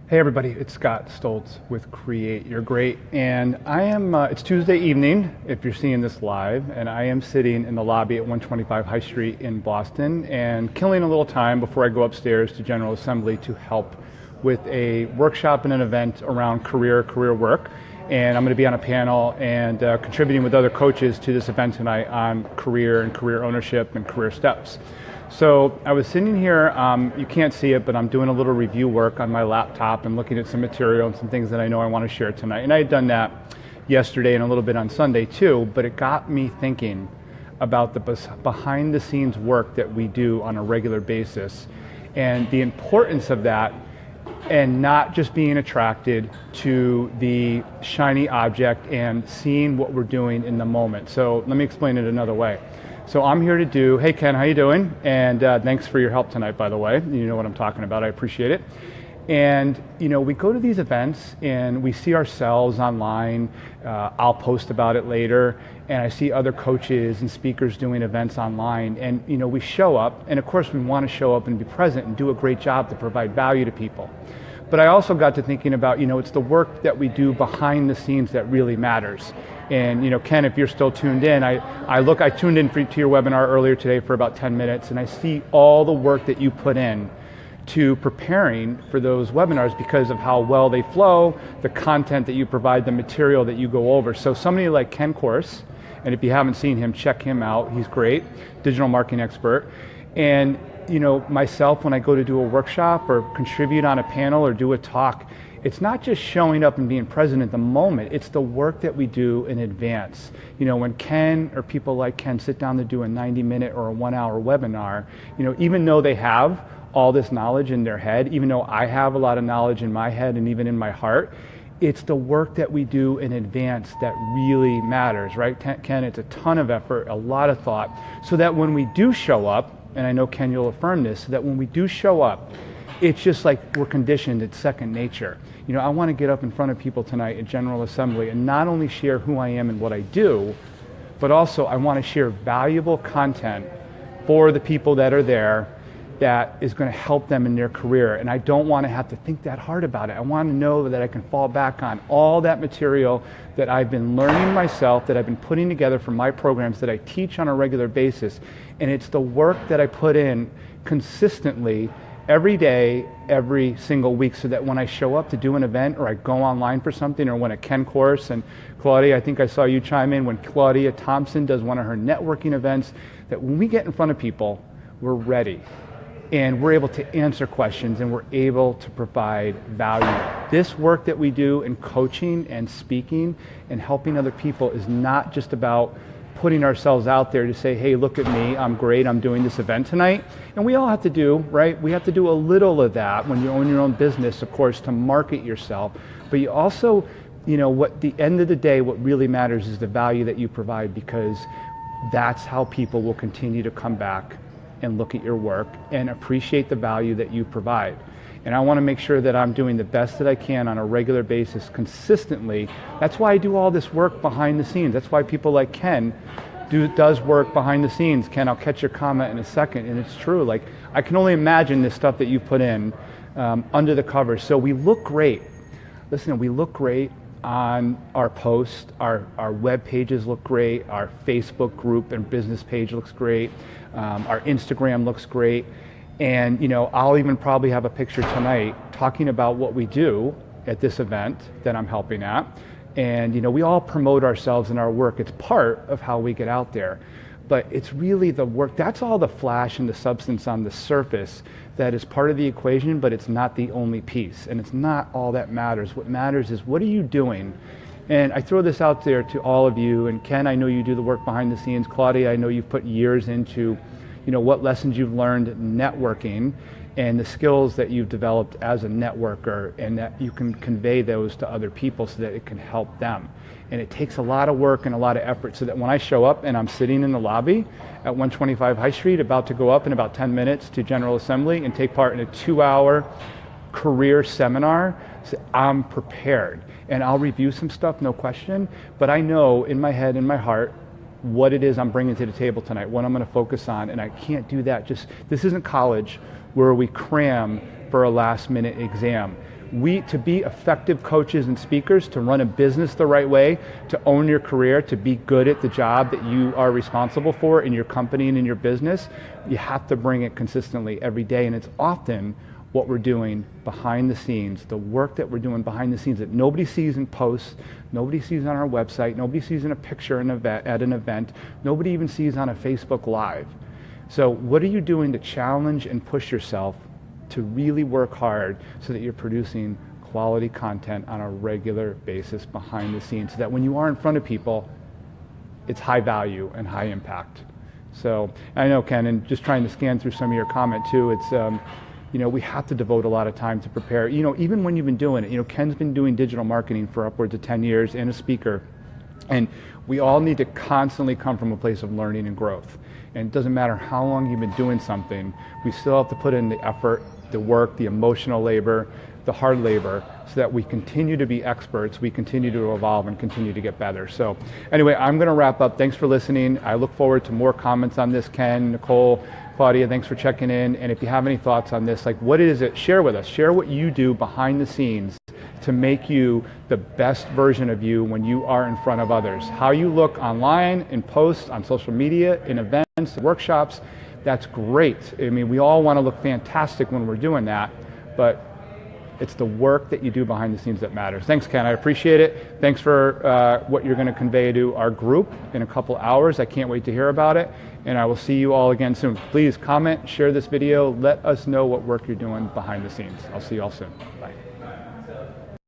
Hey everybody, it's Scott Stolze with Create Your Great, and I am, it's Tuesday evening if you're seeing this live, and I am sitting in the lobby at 125 High Street in Boston and killing a little time before I go upstairs to General Assembly to help with a workshop and an event around career work. And I'm going to be on a panel and contributing with other coaches to this event tonight on career and career ownership and career steps. So I was sitting here, you can't see it, but I'm doing a little review work on my laptop and looking at some material and some things that I know I want to share tonight. And I had done that yesterday and a little bit on Sunday too, but it got me thinking about the behind the scenes work that we do on a regular basis and the importance of that, and not just being attracted to the shiny object and seeing what we're doing in the moment. So let me explain it another way. So I'm here to do, hey Ken, how you doing? And thanks for your help tonight, by the way. You know what I'm talking about, I appreciate it. And we go to these events and we see ourselves online. I'll post about it later, and I see other coaches and speakers doing events online. And we show up, and of course we want to show up and be present and do a great job to provide value to people. But I also got to thinking about, it's the work that we do behind the scenes that really matters. And Ken, if you're still tuned in, I tuned in to your webinar earlier today for about 10 minutes, and I see all the work that you put in to preparing for those webinars because of how well they flow, the content that you provide, the material that you go over. So somebody like Ken Course, and if you haven't seen him, check him out. He's great, digital marketing expert. And myself, when I go to do a workshop or contribute on a panel or do a talk, it's not just showing up and being present at the moment, it's the work that we do in advance. When Ken or people like Ken sit down to do a 90-minute or a 1-hour webinar, even though they have all this knowledge in their head, even though I have a lot of knowledge in my head and even in my heart, it's the work that we do in advance that really matters, right? Ken, it's a ton of effort, a lot of thought, so that when we do show up, and I know Ken, you'll affirm this, so that when we do show up, it's just like we're conditioned, it's second nature. I want to get up in front of people tonight at General Assembly and not only share who I am and what I do, but also I want to share valuable content for the people that are there that is going to help them in their career. And I don't want to have to think that hard about it. I want to know that I can fall back on all that material that I've been learning myself, that I've been putting together for my programs that I teach on a regular basis. And it's the work that I put in consistently every day, every single week, so that when I show up to do an event or I go online for something, or when a Ken Course, and Claudia, I think I saw you chime in, when Claudia Thompson does one of her networking events, that when we get in front of people, we're ready. And we're able to answer questions and we're able to provide value. This work that we do in coaching and speaking and helping other people is not just about putting ourselves out there to say, hey, look at me, I'm great, I'm doing this event tonight. And we all have to do, right? We have to do a little of that when you own your own business, of course, to market yourself. But you also, what the end of the day, what really matters is the value that you provide, because that's how people will continue to come back and look at your work and appreciate the value that you provide. And I want to make sure that I'm doing the best that I can on a regular basis consistently. That's why I do all this work behind the scenes. That's why people like Ken does work behind the scenes. Ken, I'll catch your comment in a second, and it's true. Like, I can only imagine this stuff that you put in under the covers. So we look great. Listen, we look great on our posts. Our web pages look great. Our Facebook group and business page looks great. Our Instagram looks great. And I'll even probably have a picture tonight talking about what we do at this event that I'm helping at. And we all promote ourselves and our work. It's part of how we get out there. But it's really the work, that's all the flash and the substance on the surface that is part of the equation, but it's not the only piece. And it's not all that matters. What matters is, what are you doing? And I throw this out there to all of you. And Ken, I know you do the work behind the scenes. Claudia, I know you've put years into what lessons you've learned networking and the skills that you've developed as a networker, and that you can convey those to other people so that it can help them. And it takes a lot of work and a lot of effort, so that when I show up and I'm sitting in the lobby at 125 High Street, about to go up in about 10 minutes to General Assembly and take part in a 2-hour career seminar, so I'm prepared. And I'll review some stuff, no question, but I know in my head, in my heart, what it is I'm bringing to the table tonight, what I'm going to focus on. And I can't do that. This isn't college where we cram for a last minute exam. to be effective coaches and speakers, to run a business the right way, to own your career, to be good at the job that you are responsible for in your company and in your business, you have to bring it consistently every day. And it's often what we're doing behind the scenes, the work that we're doing behind the scenes that nobody sees in posts, nobody sees on our website, nobody sees in a picture at an event, nobody even sees on a Facebook Live. So what are you doing to challenge and push yourself to really work hard so that you're producing quality content on a regular basis behind the scenes so that when you are in front of people, it's high value and high impact. So I know, Ken, and just trying to scan through some of your comment too, it's, we have to devote a lot of time to prepare. Even when you've been doing it, Ken's been doing digital marketing for upwards of 10 years and a speaker. And we all need to constantly come from a place of learning and growth. And it doesn't matter how long you've been doing something, we still have to put in the effort, the work, the emotional labor, the hard labor, so that we continue to be experts, we continue to evolve and continue to get better. So anyway, I'm going to wrap up. Thanks for listening. I look forward to more comments on this. Ken, Nicole, Claudia, thanks for checking in. And if you have any thoughts on this, like what is it, share with us. Share what you do behind the scenes to make you the best version of you when you are in front of others. How you look online, in posts, on social media, in events, workshops, that's great. I mean, we all want to look fantastic when we're doing that, but it's the work that you do behind the scenes that matters. Thanks, Ken. I appreciate it. Thanks for what you're going to convey to our group in a couple hours. I can't wait to hear about it, and I will see you all again soon. Please comment, share this video, let us know what work you're doing behind the scenes. I'll see you all soon.